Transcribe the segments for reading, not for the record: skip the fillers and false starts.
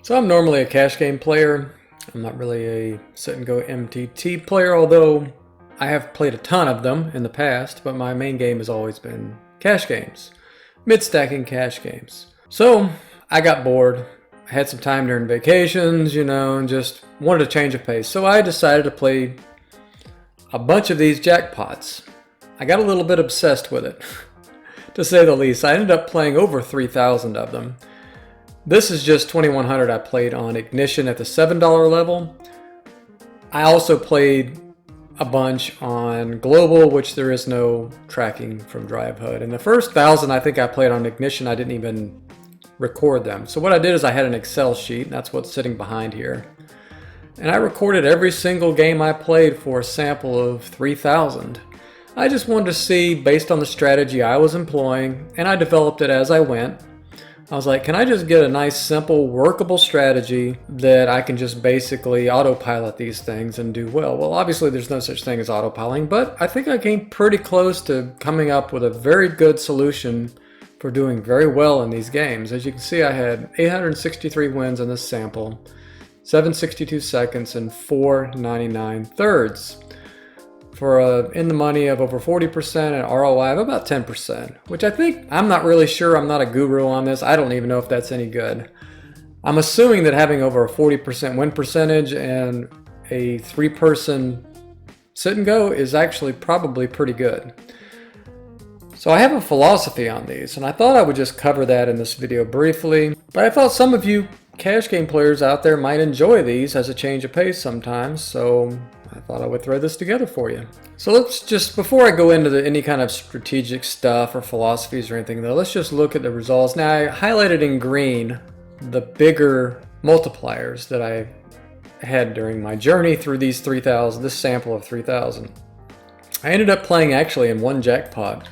So I'm normally a cash game player. I'm not really a sit and go MTT player, although I have played a ton of them in the past, but my main game has always been cash games, mid-stacking cash games. So I got bored. I had some time during vacations, and just wanted to change of pace. So I decided to play a bunch of these jackpots. I got a little bit obsessed with it, to say the least. I ended up playing over 3,000 of them. This is just 2,100 I played on Ignition at the $7 level. I also played a bunch on Global, which there is no tracking from Drive HUD. And the first 1,000 I think I played on Ignition, I didn't even record them. So what I did is I had an Excel sheet, and that's what's sitting behind here. And I recorded every single game I played for a sample of 3,000. I just wanted to see, based on the strategy I was employing, and I developed it as I went. I was like, can I just get a nice, simple, workable strategy that I can just basically autopilot these things and do well? Well, obviously there's no such thing as autopiloting, but I think I came pretty close to coming up with a very good solution for doing very well in these games. As you can see, I had 863 wins in this sample, 762 seconds, and 499 thirds. For in the money of over 40% and ROI of about 10%, which I think, I'm not really sure, I'm not a guru on this, I don't even know if that's any good. I'm assuming that having over a 40% win percentage and a 3-person sit and go is actually probably pretty good. So I have a philosophy on these, and I thought I would just cover that in this video briefly, but I thought some of you cash game players out there might enjoy these as a change of pace sometimes, so I thought I would throw this together for you. So let's just, before I go into any kind of strategic stuff or philosophies or anything though, let's just look at the results. Now I highlighted in green the bigger multipliers that I had during my journey through these 3,000, this sample of 3,000. I ended up playing actually in one jackpot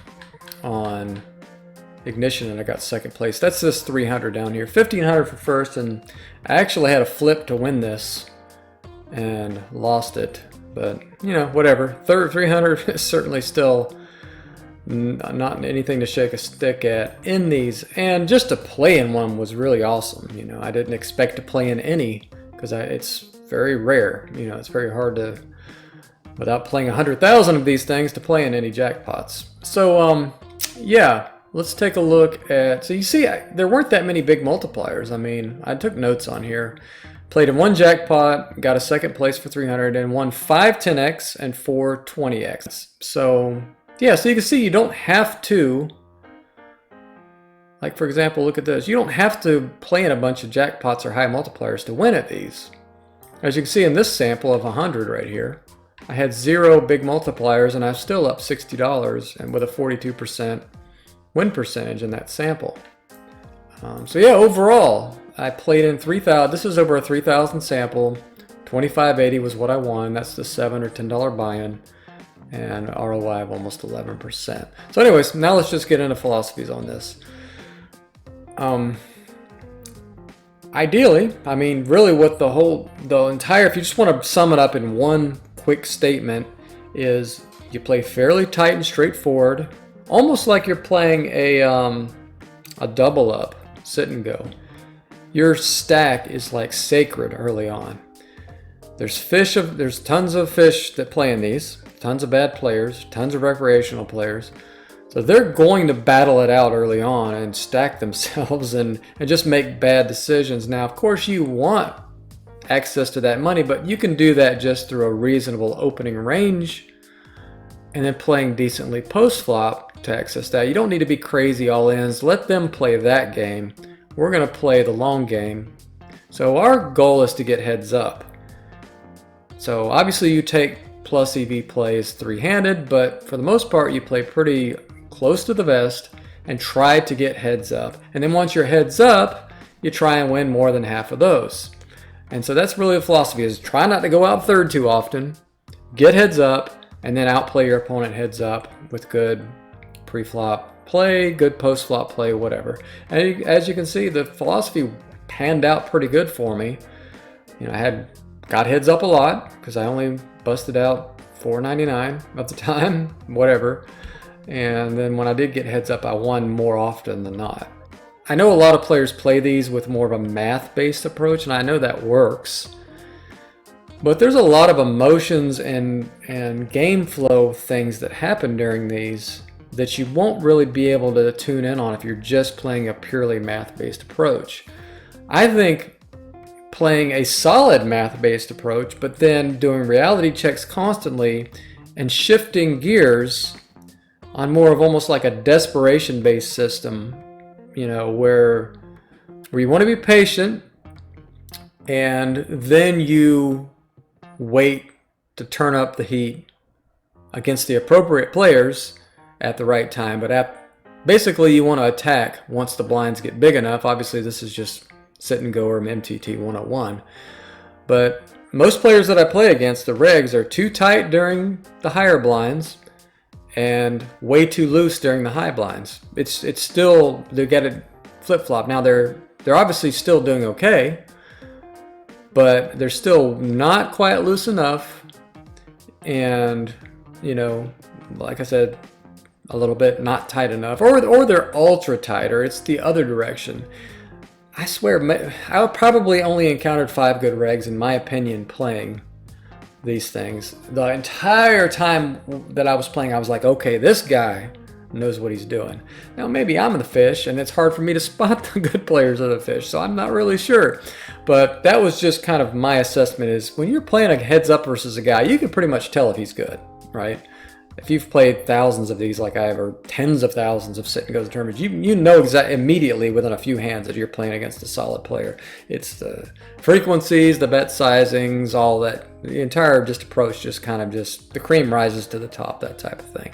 on Ignition and I got second place. That's this 300 down here, 1,500 for first, and I actually had a flip to win this and lost it, but whatever. 300 is certainly still not anything to shake a stick at in these, and just to play in one was really awesome. I didn't expect to play in any because it's very rare. It's very hard to, without playing 100,000 of these things, to play in any jackpots. So yeah, let's take a look at, so you see there weren't that many big multipliers. I mean, I took notes on here. Played in one jackpot, got a second place for 300, and won 5 10x and 4 20x. So yeah, so you can see you don't have to, like for example, look at this. You don't have to play in a bunch of jackpots or high multipliers to win at these. As you can see in this sample of 100 right here, I had 0 big multipliers and I'm still up $60 and with a 42% win percentage in that sample. So yeah, overall, I played in 3,000. This is over a 3,000 sample. 25.80 was what I won. That's the $7 or $10 buy-in, and ROI of almost 11%. So, anyways, now let's just get into philosophies on this. Ideally, I mean, really, what the entire, if you just want to sum it up in one quick statement, is you play fairly tight and straightforward, almost like you're playing a double up, sit and go. Your stack is like sacred early on. There's tons of fish that play in these, tons of bad players, tons of recreational players. So they're going to battle it out early on and stack themselves and just make bad decisions. Now, of course, you want access to that money, but you can do that just through a reasonable opening range and then playing decently post-flop to access that. You don't need to be crazy all-ins. Let them play that game. We're going to play the long game. So our goal is to get heads up. So obviously you take plus EV plays three-handed, but for the most part you play pretty close to the vest and try to get heads up. And then once you're heads up, you try and win more than half of those. And so that's really the philosophy, is try not to go out third too often, get heads up, and then outplay your opponent heads up with good pre-flop play, good post-flop play, whatever. And as you can see, the philosophy panned out pretty good for me. I got heads up a lot because I only busted out $4.99 at the time, whatever. And then when I did get heads up, I won more often than not. I know a lot of players play these with more of a math-based approach, and I know that works. But there's a lot of emotions and game flow things that happen during these that you won't really be able to tune in on if you're just playing a purely math-based approach. I think playing a solid math-based approach, but then doing reality checks constantly and shifting gears on more of almost like a desperation-based system, you know, where you want to be patient and then you wait to turn up the heat against the appropriate players at the right time. But basically you want to attack once the blinds get big enough. Obviously this is just sit and go or MTT 101. But most players that I play against, the regs are too tight during the higher blinds and way too loose during the high blinds. It's still, they get it flip-flop. Now they're obviously still doing okay, but they're still not quite loose enough, and you know, like I said, a little bit not tight enough, or they're ultra tight, or it's the other direction. I swear, I probably only encountered 5 good regs in my opinion playing these things. The entire time that I was playing, I was like, okay, this guy knows what he's doing. Now maybe I'm the fish and it's hard for me to spot the good players of the fish, so I'm not really sure. But that was just kind of my assessment, is when you're playing a heads up versus a guy, you can pretty much tell if he's good, right? If you've played thousands of these like I have, or tens of thousands of sit and goes tournaments, you know immediately within a few hands that you're playing against a solid player. It's the frequencies, the bet sizings, all that, the entire just approach, just kind of just the cream rises to the top, that type of thing.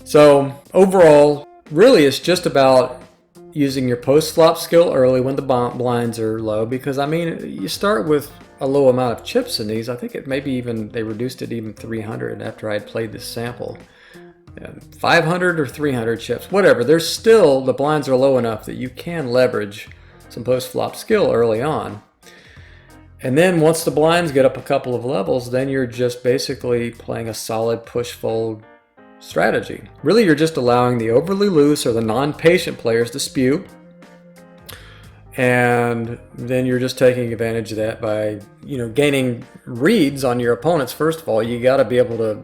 So overall, really it's just about using your post-flop skill early when the blinds are low, because I mean, you start with a low amount of chips in these. I think it maybe even, they reduced it even 300 after I had played this sample. 500 or 300 chips, whatever. There's still, the blinds are low enough that you can leverage some post-flop skill early on. And then once the blinds get up a couple of levels, then you're just basically playing a solid push-fold strategy. Really, you're just allowing the overly loose or the non-patient players to spew, and then you're just taking advantage of that by, you know, gaining reads on your opponents. First of all, you got to be able to,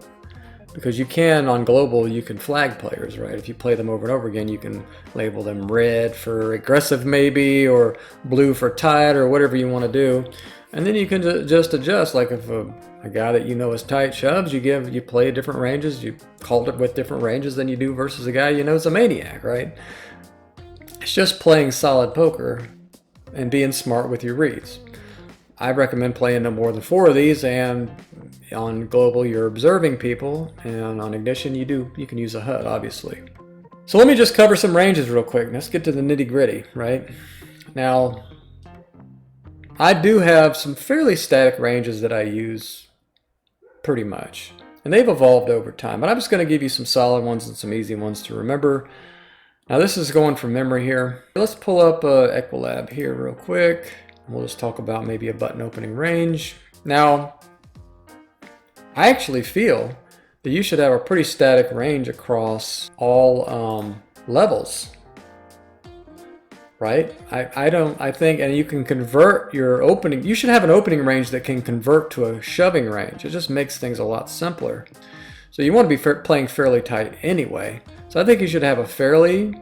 because you can on global, you can flag players, right? If you play them over and over again, you can label them red for aggressive maybe, or blue for tight, or whatever you want to do. And then you can just adjust, like if a guy that you know is tight shoves, you play different ranges, you called it with different ranges than you do versus a guy you know is a maniac, right? It's just playing solid poker and being smart with your reads. I recommend playing no more than 4 of these, and on global you're observing people, and on ignition you can use a HUD, obviously. So let me just cover some ranges real quick. Let's get to the nitty gritty, right? Now, I do have some fairly static ranges that I use pretty much, and they've evolved over time, but I'm just going to give you some solid ones and some easy ones to remember. Now this is going from memory here. Let's pull up Equilab here real quick. We'll just talk about maybe a button opening range. Now, I actually feel that you should have a pretty static range across all levels, right? I think, and you can convert your opening, you should have an opening range that can convert to a shoving range. It just makes things a lot simpler. So you want to be playing fairly tight anyway. So I think you should have a fairly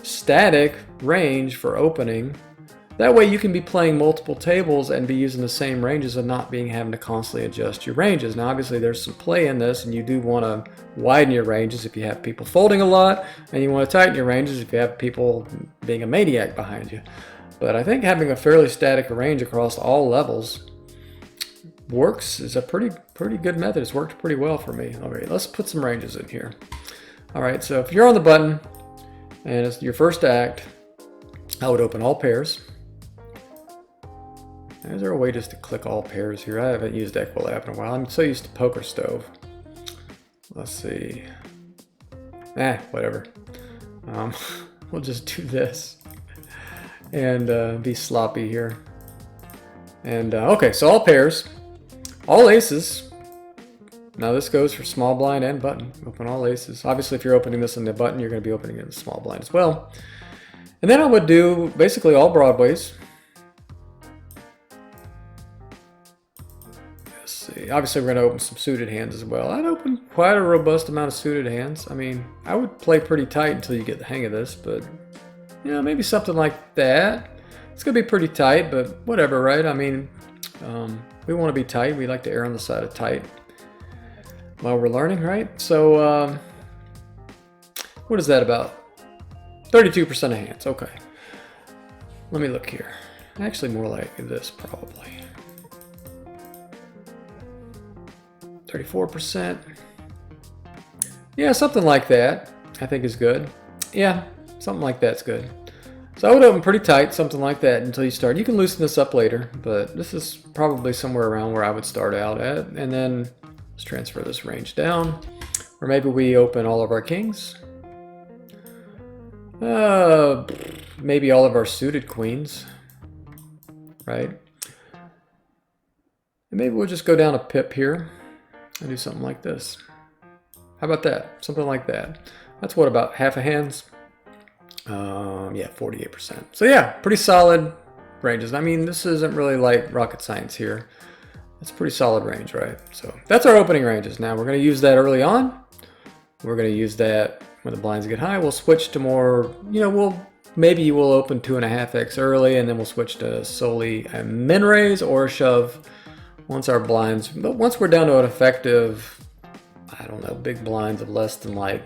static range for opening. That way you can be playing multiple tables and be using the same ranges and not having to constantly adjust your ranges. Now obviously there's some play in this, and you do want to widen your ranges if you have people folding a lot, and you want to tighten your ranges if you have people being a maniac behind you. But I think having a fairly static range across all levels works, is a pretty good method. It's worked pretty well for me. All right, let's put some ranges in here. All right, so if you're on the button and it's your first act, I would open all pairs. Is there a way just to click all pairs here? I haven't used Equilab in a while. I'm so used to Poker Stove. Let's see. Whatever. We'll just do this and be sloppy here. And okay, so all pairs, all aces. Now this goes for small blind and button. Open all aces. Obviously, if you're opening this in the button, you're going to be opening it in the small blind as well. And then I would do basically all broadways. Let's see. Obviously, we're going to open some suited hands as well. I'd open quite a robust amount of suited hands. I mean, I would play pretty tight until you get the hang of this, but you know, maybe something like that. It's going to be pretty tight, but whatever, right? I mean, we want to be tight. We like to err on the side of tight while we're learning, right? So, what is that about? 32% of hands, okay. Let me look here. Actually, more like this, probably. 34%. Yeah, something like that, I think is good. Yeah, something like that's good. So I would open pretty tight, something like that, until you start. You can loosen this up later, but this is probably somewhere around where I would start out at. And then let's transfer this range down. Or maybe we open all of our kings. Maybe all of our suited queens, right? And maybe we'll just go down a pip here and do something like this. How about that? Something like that. That's what, about half a hands? Yeah, 48%. So yeah, pretty solid ranges. I mean, this isn't really like rocket science here. It's a pretty solid range, right? So that's our opening ranges. Now we're going to use that early on. We're going to use that when the blinds get high. We'll switch to more, you know, maybe we'll open 2.5x early, and then we'll switch to solely a min raise or a shove once our blinds, but once we're down to an effective, I don't know, big blinds of less than like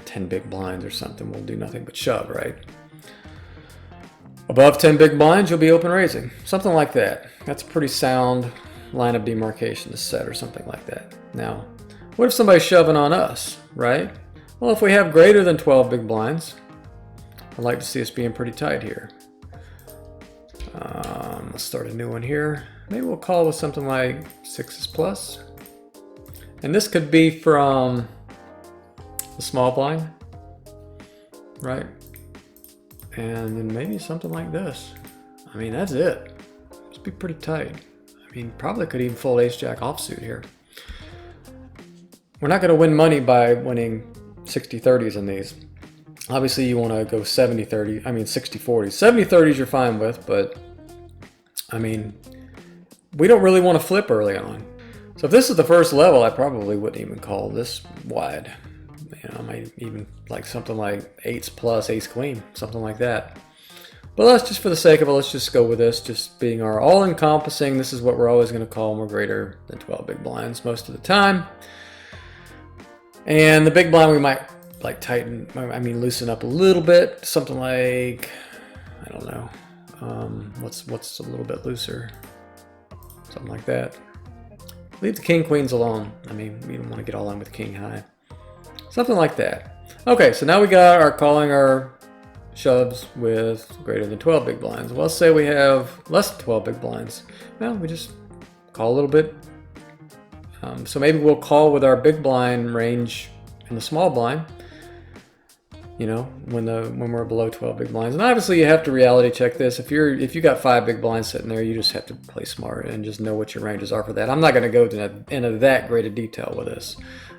10 big blinds or something, we'll do nothing but shove, right? Above 10 big blinds, you'll be open raising. Something like that. That's a pretty sound line of demarcation to set, or something like that. Now, what if somebody's shoving on us, right? Well, if we have greater than 12 big blinds, I'd like to see us being pretty tight here. Let's start a new one here. Maybe we'll call with something like 6s plus. And this could be from the small blind, right? And then maybe something like this. I mean, that's it. Let's be pretty tight. I mean, probably could even fold ace-jack offsuit here. We're not going to win money by winning 60-30s in these. Obviously, you want to go 70-30, I mean 60-40s. 70-30s you're fine with, but I mean, we don't really want to flip early on. So if this is the first level, I probably wouldn't even call this wide. You know, I might even like something like 8s plus, ace queen, something like that. But let's just, for the sake of it, let's just go with this, just being our all-encompassing. This is what we're always going to call when we're greater than 12 big blinds most of the time. And the big blind we might like tighten, I mean loosen up a little bit, something like, I don't know, what's a little bit looser, something like that. Leave the king queens alone. I mean, we don't want to get all in with king high, something like that. Okay, so now we got our calling our shoves with greater than 12 big blinds. Well, let's say we have less than 12 big blinds. Well, we just call a little bit. So maybe we'll call with our big blind range in the small blind, you know, when we're below 12 big blinds. And obviously you have to reality check this. If you got 5 big blinds sitting there, you just have to play smart and just know what your ranges are for that. I'm not going to go into that great a detail with this.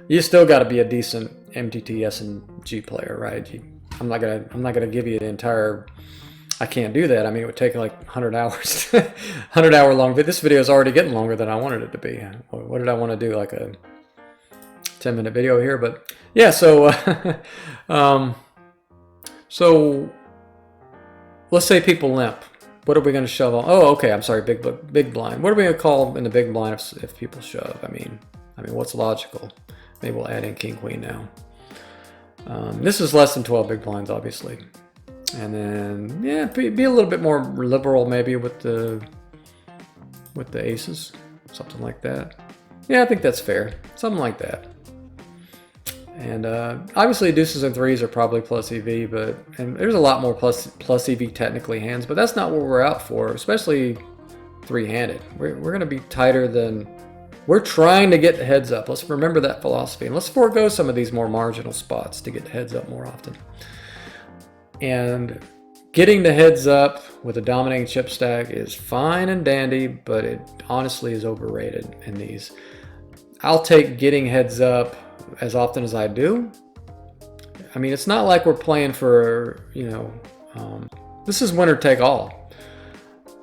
You still got to be a decent MTT S&G player, right? I'm not gonna give you the entire. I can't do that. I mean, it would take like 100 hours, 100-hour long. But this video is already getting longer than I wanted it to be. What did I want to do? Like a 10-minute video here, but yeah. So, so let's say people limp. What are we going to shove on? Oh, okay. I'm sorry. Big blind. What are we going to call in the big blind if people shove? I mean, what's logical? Maybe we'll add in king queen now. This is less than 12 big blinds, obviously. And then, yeah, be a little bit more liberal maybe with the aces, something like that. Yeah, I think that's fair, something like that. And obviously deuces and threes are probably plus EV, and there's a lot more plus EV technically hands, but that's not what we're out for, especially three-handed. We're going to be tighter than. We're trying to get the heads up. Let's remember that philosophy, and let's forego some of these more marginal spots to get the heads up more often. And getting the heads up with a dominating chip stack is fine and dandy, but it honestly is overrated in these. I'll take getting heads up as often as I do. I mean, it's not like we're playing for, you know, this is winner take all.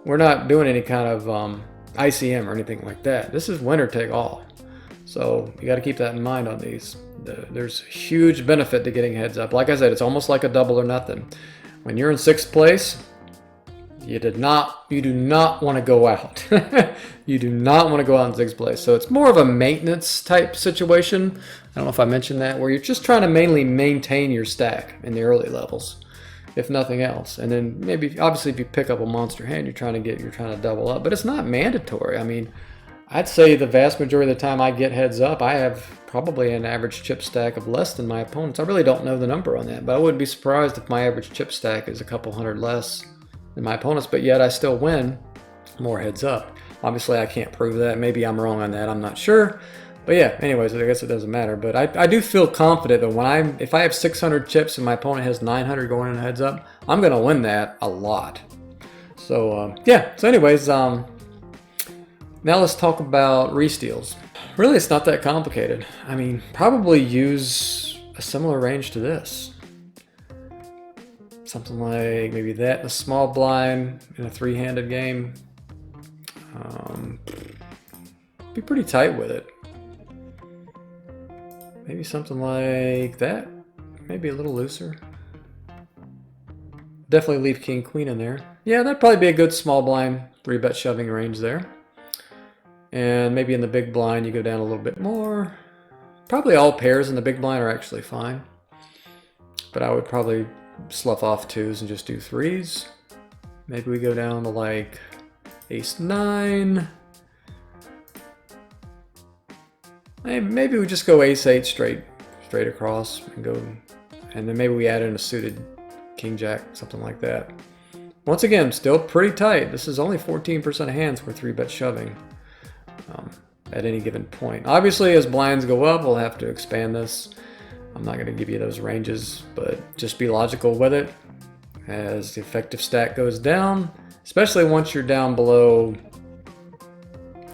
We're not doing any kind of ICM or anything like that. This is winner take all. So you got to keep that in mind on these. There's huge benefit to getting heads up. Like I said, it's almost like a double or nothing. When you're in 6th place, you do not want to go out. You do not want to go out in 6th place. So it's more of a maintenance type situation. I don't know if I mentioned that, where you're just trying to mainly maintain your stack in the early levels, if nothing else. And then maybe, obviously, if you pick up a monster hand, you're trying to double up. But it's not mandatory. I mean, I'd say the vast majority of the time I get heads up, I have probably an average chip stack of less than my opponents. I really don't know the number on that, but I wouldn't be surprised if my average chip stack is a couple hundred less than my opponents, but yet I still win more heads up. Obviously, I can't prove that. Maybe I'm wrong on that. I'm not sure. But yeah, anyways, I guess it doesn't matter. But I do feel confident that if I have 600 chips and my opponent has 900 going in heads up, I'm going to win that a lot. So yeah, so anyways, now let's talk about resteals. Really, it's not that complicated. I mean, probably use a similar range to this. Something like maybe that in a small blind in a 3-handed game. Be pretty tight with it. Maybe something like that. Maybe a little looser. Definitely leave king, queen in there. Yeah, that'd probably be a good small blind 3-bet shoving range there. And maybe in the big blind you go down a little bit more. Probably all pairs in the big blind are actually fine. But I would probably slough off 2s and just do 3s. Maybe we go down to like ace-9. Maybe we just go ace-8 straight across and go, and then maybe we add in a suited king-jack, something like that. Once again, still pretty tight. This is only 14% of hands we're 3-bet shoving at any given point. Obviously, as blinds go up, we'll have to expand this. I'm not going to give you those ranges, but just be logical with it. As the effective stack goes down, especially once you're down below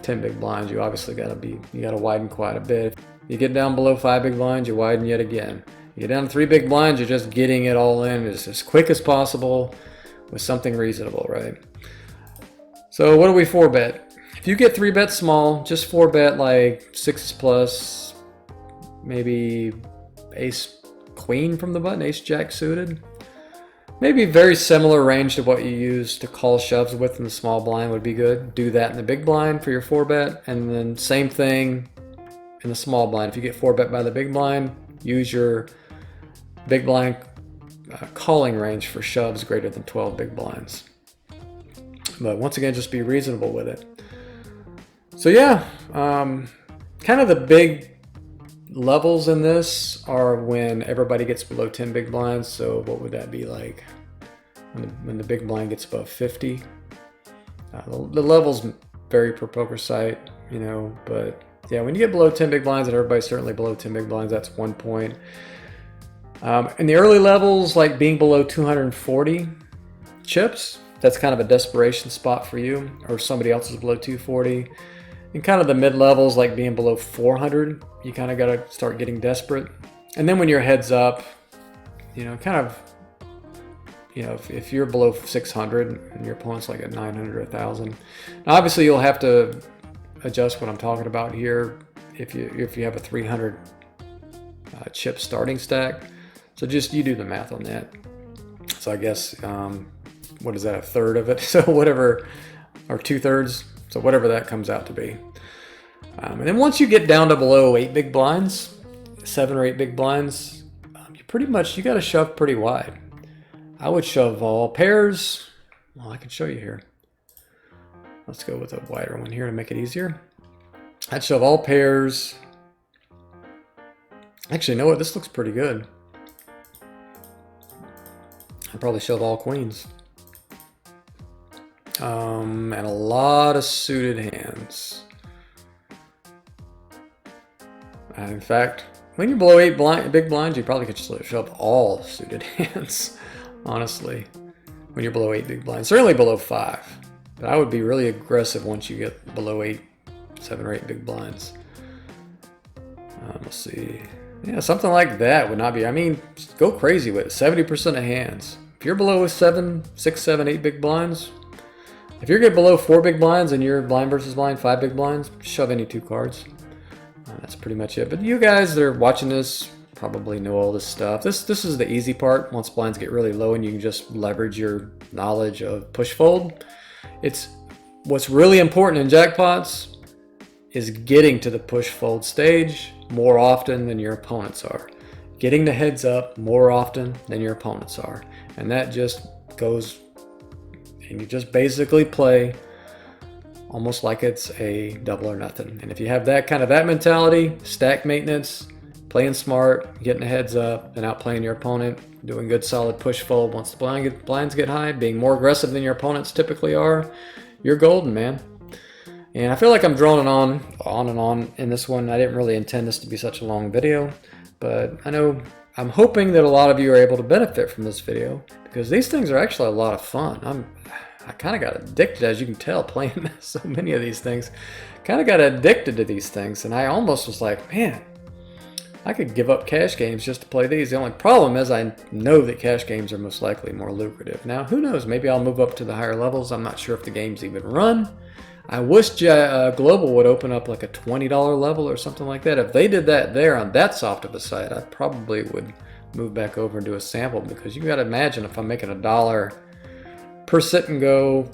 10 big blinds, you obviously got to widen quite a bit. You get down below 5 big blinds, you widen yet again. You get down to 3 big blinds, you're just getting it all in as quick as possible with something reasonable, right? So what do we 4-bet? If you get 3-bet small, just 4-bet like 6s plus, maybe ace queen from the button, ace jack suited. Maybe very similar range to what you use to call shoves with in the small blind would be good. Do that in the big blind for your 4-bet, and then same thing in the small blind. If you get 4-bet by the big blind, use your big blind calling range for shoves greater than 12 big blinds. But once again, just be reasonable with it. So yeah, kind of the big levels in this are when everybody gets below 10 big blinds. So what would that be like when the big blind gets above 50? The levels vary per poker site, you know, but yeah, when you get below 10 big blinds, and everybody's certainly below 10 big blinds, that's 1 point. In the early levels, like being below 240 chips, that's kind of a desperation spot for you, or somebody else is below 240. And kind of the mid levels, like being below 400, you kind of got to start getting desperate. And then when your head's up, you know, kind of, you know, if you're below 600 and your opponent's like at 900 or 1,000, obviously you'll have to adjust what I'm talking about here if you have a 300 chip starting stack. So just you do the math on that. So I guess what is that, a third of it? So whatever, or 2/3. So whatever that comes out to be. And then once you get down to below 8 big blinds, 7 or 8 big blinds, you got to shove pretty wide. I would shove all pairs. Well, I can show you here. Let's go with a wider one here to make it easier. I'd shove all pairs. Actually, you know what? This looks pretty good. I'd probably shove all queens. And a lot of suited hands. In fact, when you're below 8 big blinds, you probably could just shove all suited hands, honestly, when you're below 8 big blinds. Certainly below 5. But I would be really aggressive once you get below 7 or 8 big blinds. Let's see. Yeah, something like that would not be, I mean, go crazy with it. 70% of hands. If you're below 7, 6, 7, 8 big blinds, if you're getting below 4 big blinds and you're blind versus blind, 5 big blinds, shove any 2 cards. That's pretty much it. But you guys that are watching this probably know all this stuff. This is the easy part. Once blinds get really low and you can just leverage your knowledge of push fold. It's what's really important in jackpots is getting to the push fold stage more often than your opponents are. Getting the heads up more often than your opponents are. And that just goes, and you just basically play almost like it's a double or nothing. And if you have that mentality, stack maintenance, playing smart, getting the heads up, and outplaying your opponent, doing good solid push fold once the blinds get high, being more aggressive than your opponents typically are, you're golden, man. And I feel like I'm droning on and on in this one. I didn't really intend this to be such a long video, but I'm hoping that a lot of you are able to benefit from this video, because these things are actually a lot of fun. I kind of got addicted, as you can tell, playing so many of these things. Kind of got addicted to these things, and I almost was like, man, I could give up cash games just to play these. The only problem is I know that cash games are most likely more lucrative. Now, who knows? Maybe I'll move up to the higher levels. I'm not sure if the games even run. I wish Global would open up like a $20 level or something like that. If they did that there on that soft of a site, I probably would move back over and do a sample, because you got to imagine if I'm making $1 per sit and go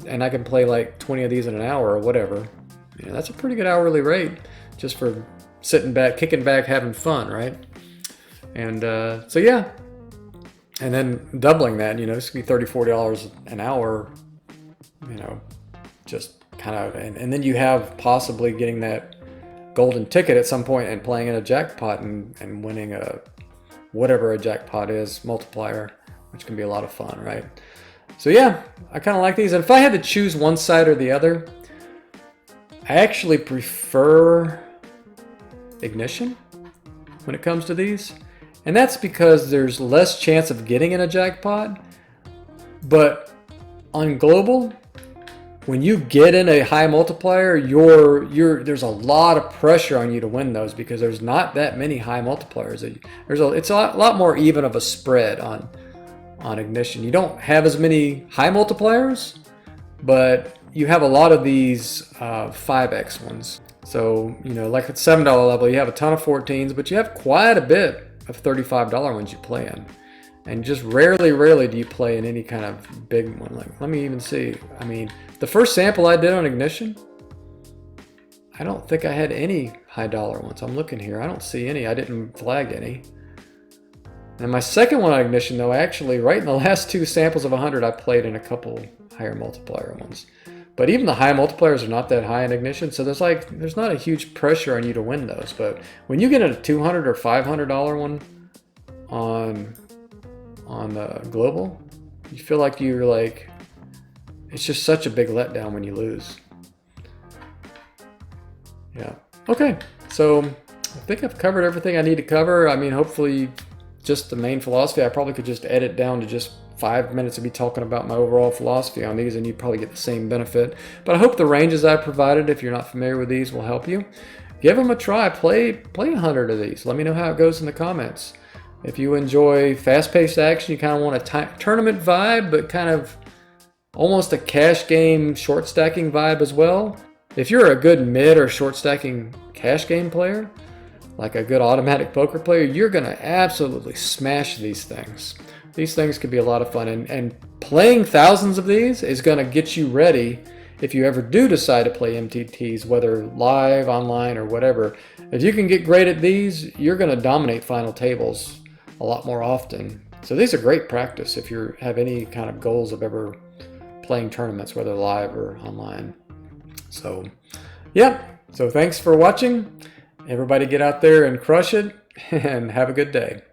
and I can play like 20 of these in an hour or whatever. That's a pretty good hourly rate just for sitting back, kicking back, having fun, right? And so yeah, and then doubling that, this could be $30, $40 an hour, just kind of, and then you have possibly getting that golden ticket at some point and playing in a jackpot and winning whatever a jackpot is, multiplier, which can be a lot of fun, right? So yeah, I kind of like these. And if I had to choose one side or the other, I actually prefer Ignition when it comes to these. And that's because there's less chance of getting in a jackpot. But on Global, when you get in a high multiplier, there's a lot of pressure on you to win those, because there's not that many high multipliers. It's a lot more even of a spread on Ignition. You don't have as many high multipliers, but you have a lot of these 5x ones. So, like at $7 level, you have a ton of 14s, but you have quite a bit of $35 ones you play in. And just rarely do you play in any kind of big one. Like, let me even see. I mean, the first sample I did on Ignition, I don't think I had any high dollar ones. I'm looking here. I don't see any. I didn't flag any. And my second one on Ignition, though, actually, right in the last 2 samples of 100, I played in a couple higher multiplier ones. But even the high multipliers are not that high in Ignition, so there's not a huge pressure on you to win those. But when you get a $200 or $500 one on Global, you feel like it's just such a big letdown when you lose. Yeah. Okay, so I think I've covered everything I need to cover. I mean, hopefully just the main philosophy. I probably could just edit down to just 5 minutes of me talking about my overall philosophy on these, and you'd probably get the same benefit. But I hope the ranges I provided, if you're not familiar with these, will help you. Give them a try. Play 100 of these. Let me know how it goes in the comments. If you enjoy fast-paced action, you kind of want a tournament vibe, but kind of almost a cash game short stacking vibe as well. If you're a good mid or short stacking cash game player, like a good automatic poker player, you're going to absolutely smash these things. These things could be a lot of fun, and playing thousands of these is going to get you ready if you ever do decide to play MTTs, whether live, online, or whatever. If you can get great at these, you're going to dominate final tables a lot more often. So these are great practice if you have any kind of goals of ever playing tournaments, whether live or online. So yeah, so thanks for watching. Everybody get out there and crush it, and have a good day.